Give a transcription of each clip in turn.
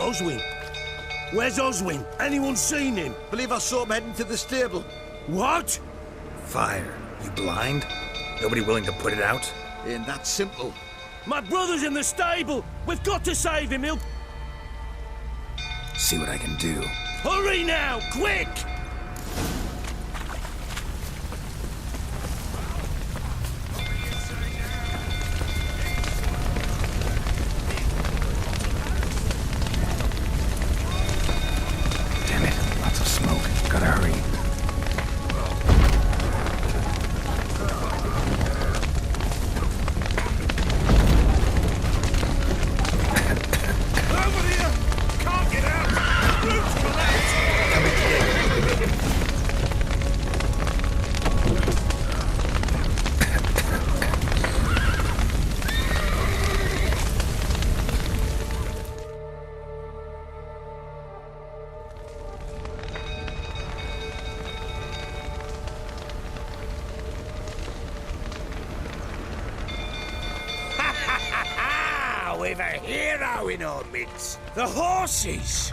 Oswin? Where's Oswin? Anyone seen him? Believe I saw him heading to the stable. What? Fire. You blind? Nobody willing to put it out? Ain't that simple. My brother's in the stable! We've got to save him, he'll... See what I can do. Hurry now, quick! Damn it, lots of smoke. Gotta hurry. We've a hero in our midst. The horses!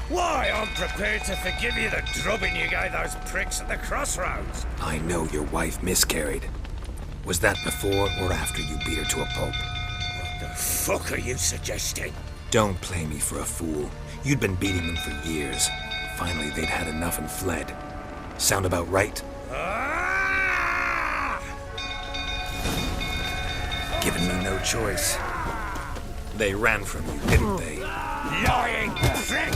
Why, I'm prepared to forgive you the drubbing you gave those pricks at the crossroads. I know your wife miscarried. Was that before or after you beat her to a pulp? What the fuck are you suggesting? Don't play me for a fool. You'd been beating them for years. Finally, they'd had enough and fled. Sound about right? Ah! Given me no choice. They ran from you, didn't they? Lying prick!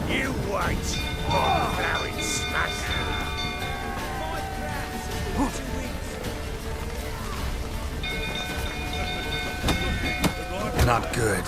You wait! Blowing smash! Not good.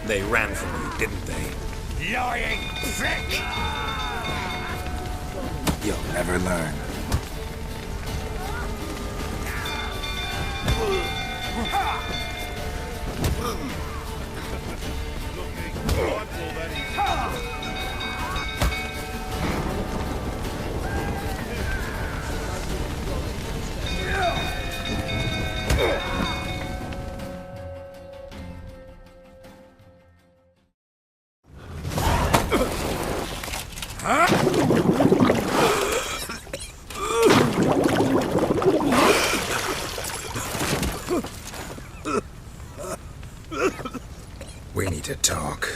They ran from you, didn't they? Lying prick! You'll never learn. We need to talk.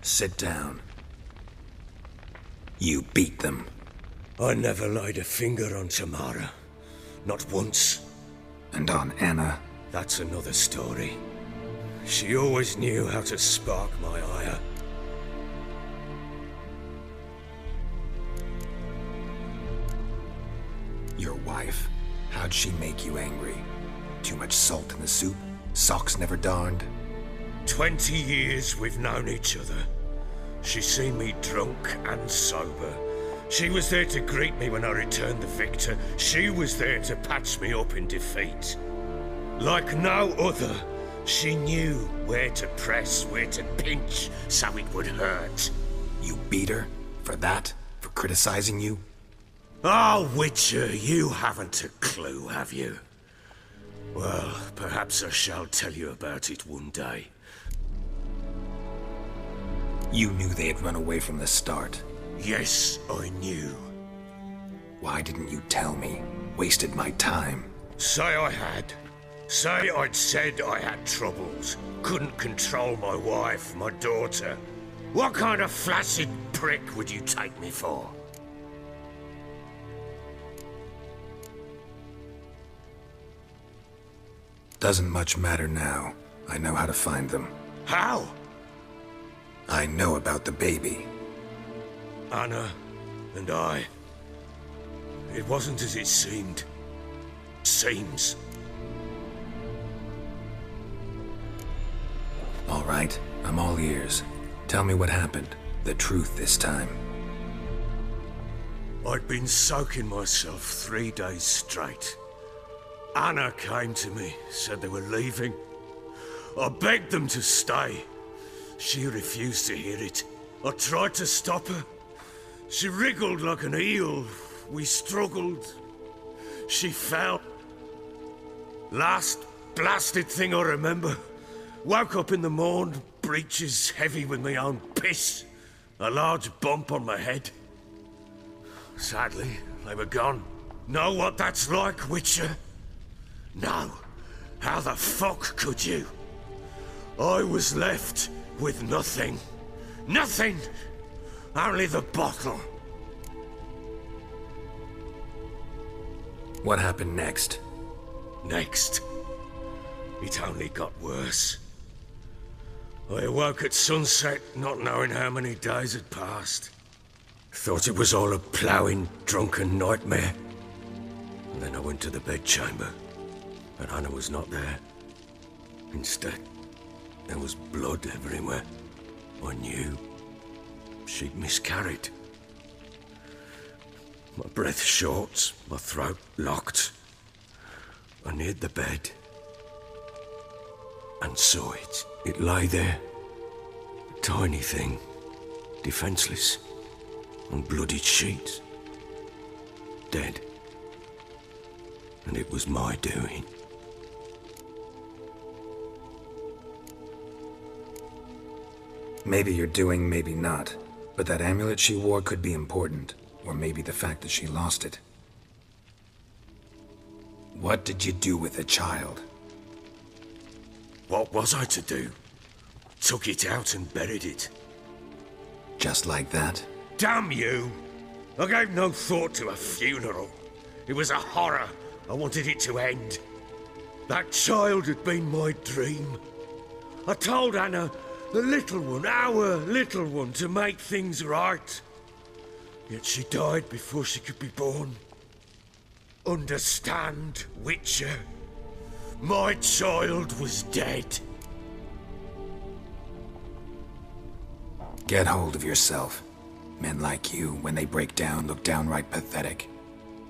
Sit down. You beat them. I never laid a finger on Tamara. Not once. And on Anna? That's another story. She always knew how to spark my ire. Your wife. How'd she make you angry? Too much salt in the soup? Socks never darned? 20 years we've known each other. She's seen me drunk and sober. She was there to greet me when I returned the victor. She was there to patch me up in defeat. Like no other, she knew where to press, where to pinch, so it would hurt. You beat her? For that? For criticizing you? Oh, Witcher, you haven't a clue, have you? Well, perhaps I shall tell you about it one day. You knew they had run away from the start. Yes, I knew. Why didn't you tell me? Wasted my time. Say I had. Say I'd said I had troubles. Couldn't control my wife, my daughter. What kind of flaccid prick would you take me for? Doesn't much matter now. I know how to find them. How? I know about the baby. Anna and I. It wasn't as it seemed. Seems. All right, I'm all ears. Tell me what happened. The truth this time. I'd been soaking myself 3 days straight. Anna came to me, said they were leaving. I begged them to stay. She refused to hear it. I tried to stop her. She wriggled like an eel. We struggled. She fell. Last blasted thing I remember. Woke up in the morn, breeches heavy with my own piss. A large bump on my head. Sadly, they were gone. Know what that's like, Witcher? No. How the fuck could you? I was left with nothing. Nothing! Only the bottle. What happened next? Next. It only got worse. I awoke at sunset, not knowing how many days had passed. Thought it was all a ploughing, drunken nightmare. And then I went to the bedchamber, but Anna was not there. Instead, there was blood everywhere. I knew she'd miscarried. My breath short, my throat locked. I neared the bed and saw it. It lay there, a tiny thing, defenseless, on bloodied sheets, dead. And it was my doing. Maybe you're doing, maybe not. But that amulet she wore could be important. Or maybe the fact that she lost it. What did you do with the child? What was I to do? Took it out and buried it. Just like that? Damn you! I gave no thought to a funeral. It was a horror. I wanted it to end. That child had been my dream. I told Anna, the little one, our little one, to make things right. Yet she died before she could be born. Understand, Witcher? My child was dead. Get hold of yourself. Men like you, when they break down, look downright pathetic.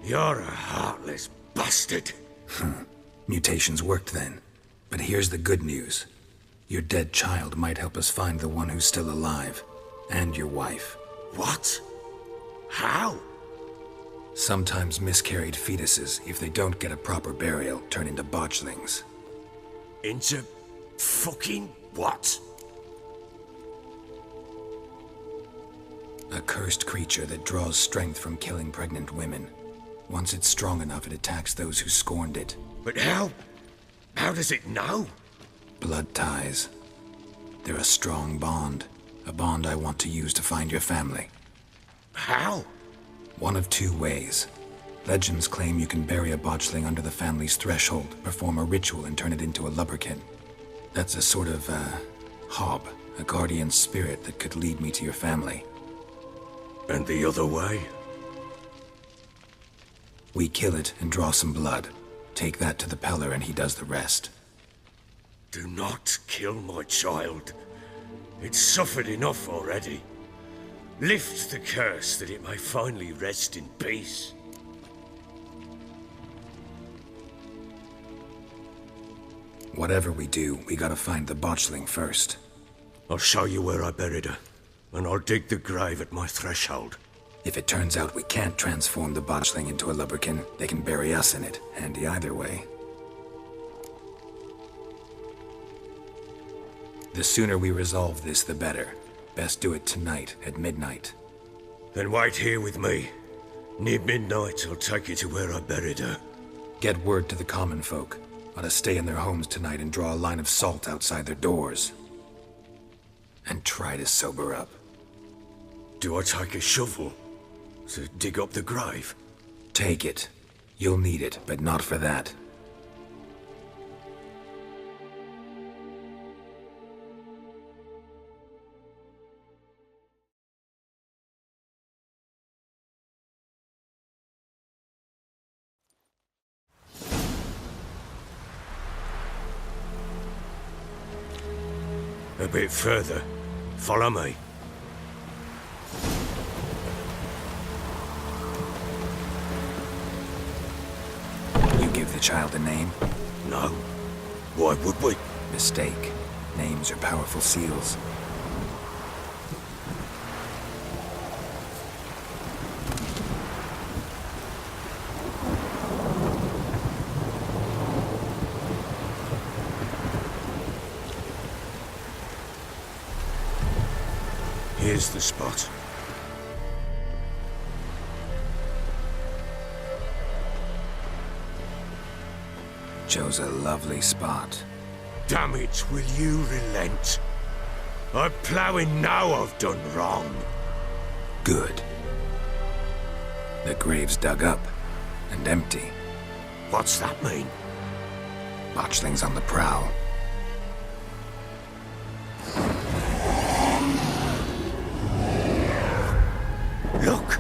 You're a heartless bastard. Mutations worked then. But here's the good news. Your dead child might help us find the one who's still alive, and your wife. What? How? Sometimes miscarried fetuses, if they don't get a proper burial, turn into botchlings. Into fucking what? A cursed creature that draws strength from killing pregnant women. Once it's strong enough, it attacks those who scorned it. But how? How does it know? Blood ties. They're a strong bond. A bond I want to use to find your family. How? One of two ways. Legends claim you can bury a botchling under the family's threshold, perform a ritual, and turn it into a lubberkin. That's a sort of, hob, a guardian spirit that could lead me to your family. And the other way? We kill it and draw some blood. Take that to the Peller and he does the rest. Do not kill my child. It's suffered enough already. Lift the curse that it may finally rest in peace. Whatever we do, we gotta find the botchling first. I'll show you where I buried her, and I'll dig the grave at my threshold. If it turns out we can't transform the botchling into a lubberkin, they can bury us in it. Handy either way. The sooner we resolve this, the better. Best do it tonight, at midnight. Then wait here with me. Near midnight, I'll take you to where I buried her. Get word to the common folk. Ought to stay in their homes tonight and draw a line of salt outside their doors. And try to sober up. Do I take a shovel to dig up the grave? Take it. You'll need it, but not for that. A bit further. Follow me. You give the child a name? No. Why would we? Mistake. Names are powerful seals. Here's the spot. Chose a lovely spot. Damn it, will you relent? I'm ploughing now I've done wrong. Good. The grave's dug up and empty. What's that mean? Botchling's on the prowl. Look!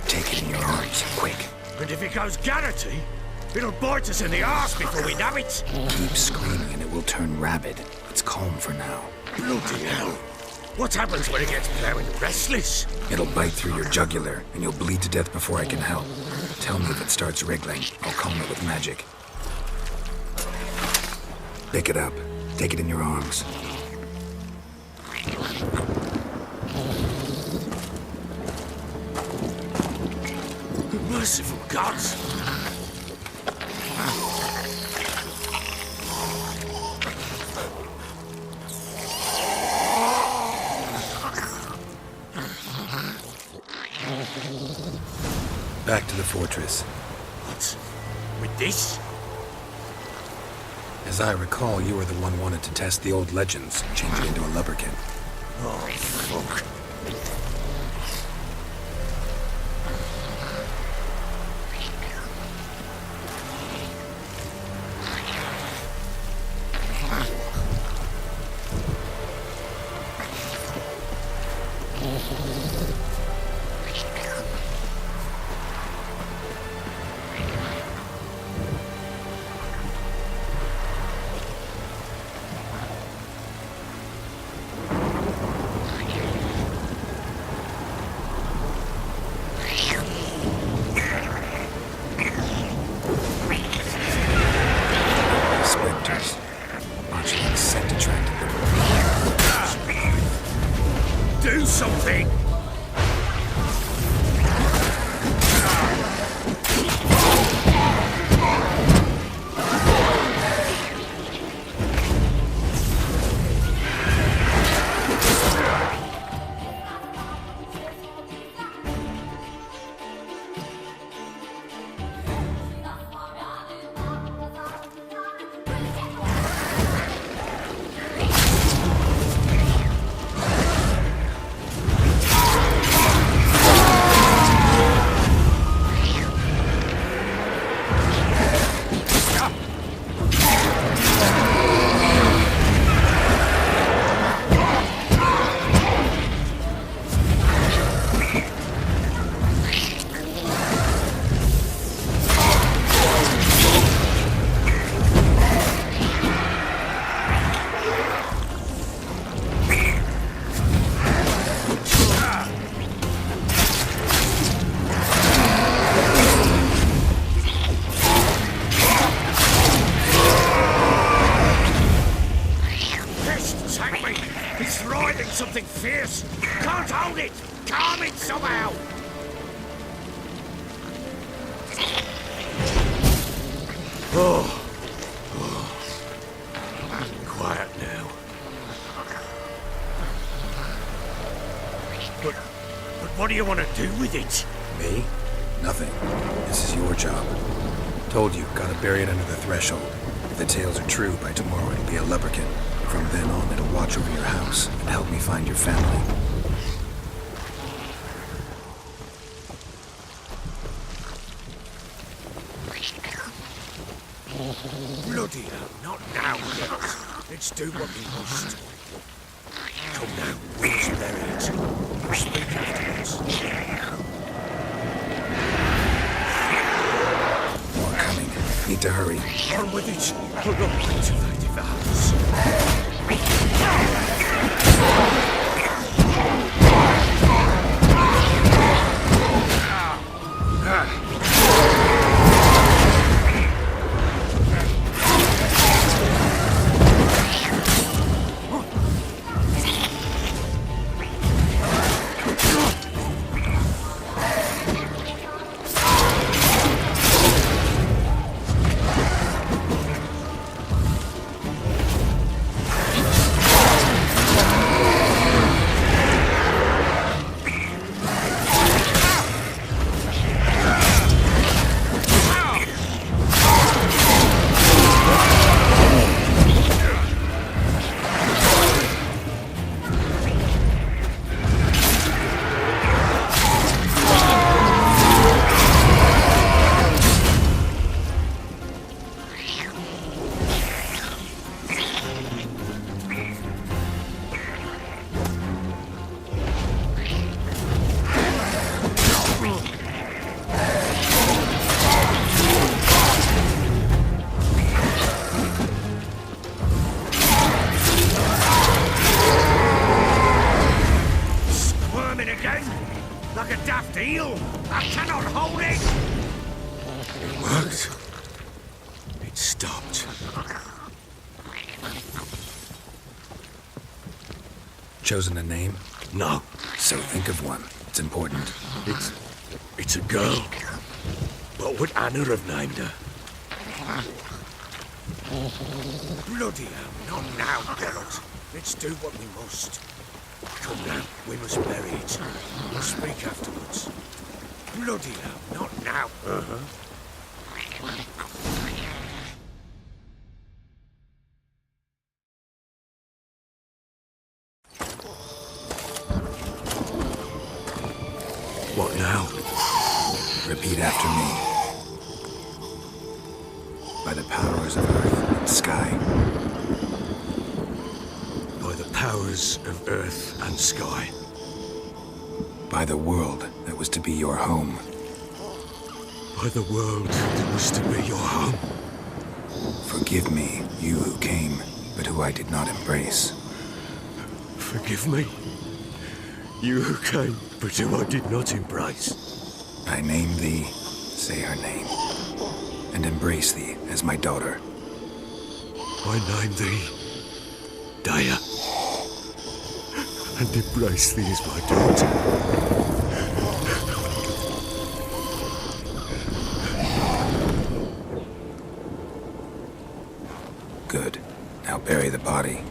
Take it in your arms, quick. And if it goes Garrity, it'll bite us in the arse before we know it. Keep screaming and it will turn rabid. It's calm for now. Bloody hell. What happens when it gets ploughing restless? It'll bite through your jugular, and you'll bleed to death before I can help. Tell me if it starts wriggling. I'll calm it with magic. Pick it up. Take it in your arms. Merciful gods! Back to the fortress. What? With this? As I recall, you were the one wanted to test the old legends, change it into a lubberkin. Oh, fuck. something! Something fierce! Can't hold it! Calm it somehow! Quiet now. But what do you want to do with it? Me? Nothing. This is your job. Told you, gotta bury it under the threshold. If the tales are true, by tomorrow it'll be a leprechaun. From then on, it'll watch over your house and help me find your family. Bloody hell, not now, girls. Let's do what we must. Come now, we must bury it. We'll speak afterwards. More coming. Need to hurry. On with it. Hold on, activated the house. Like a daft eel! I cannot hold it! It worked. It stopped. Chosen a name? No. So think of one. It's important. It's a girl. What would Anna have named her? Bloody hell, not now, Geralt. Let's do what we must. Come now, we must bury it. We'll speak afterwards. Bloody hell, not now. What now? Repeat after me. By the powers of earth and sky. By the powers of earth and sky. By the world that was to be your home. By the world that was to be your home. Forgive me, you who came, but who I did not embrace. Forgive me. You who came, but who I did not embrace. I name thee, say her name, and embrace thee as my daughter. I name thee Daya. and embrace thee as my daughter. Good. Now bury the body.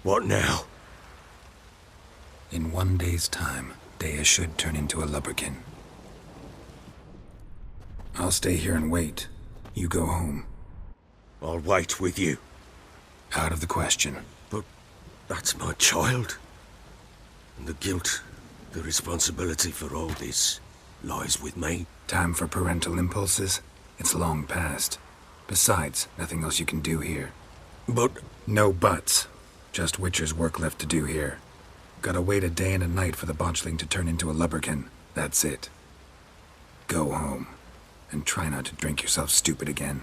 What now? In 1 day's time, Dea should turn into a lubberkin. I'll stay here and wait. You go home. I'll wait with you. Out of the question. But that's my child. And the guilt, the responsibility for all this, lies with me. Time for parental impulses? It's long past. Besides, nothing else you can do here. But... No buts. Just Witcher's work left to do here. Gotta wait a day and a night for the botchling to turn into a lubberkin. That's it. Go home. And try not to drink yourself stupid again.